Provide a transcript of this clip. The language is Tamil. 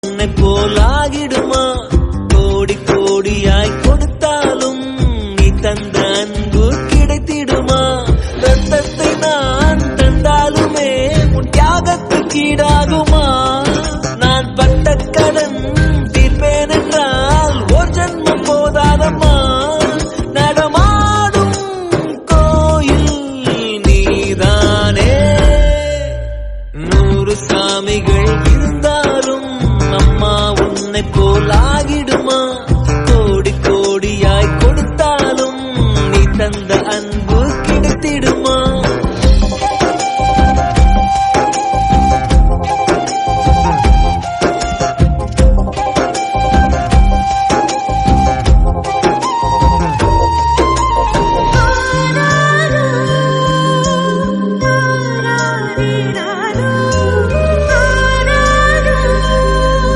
உன்னை போலாகிடுமா? கோடி கோடியாய் கொடுத்தாலும் நீ தந்த அன்பு கிடைத்திடுமா? ரத்தத்தை நான் தந்தாலுமே உன் தியாகத்துக்கு ஈடாகுமா? நான் பட்ட கடன் தீர்ப்பேன் என்றால் ஒரு ஜன்மம் போதாதம்மா. நடமாடும் கோயில் நீதானே. 100 சாமிகள் இருந்தாலும் அம்மா உன்னை போல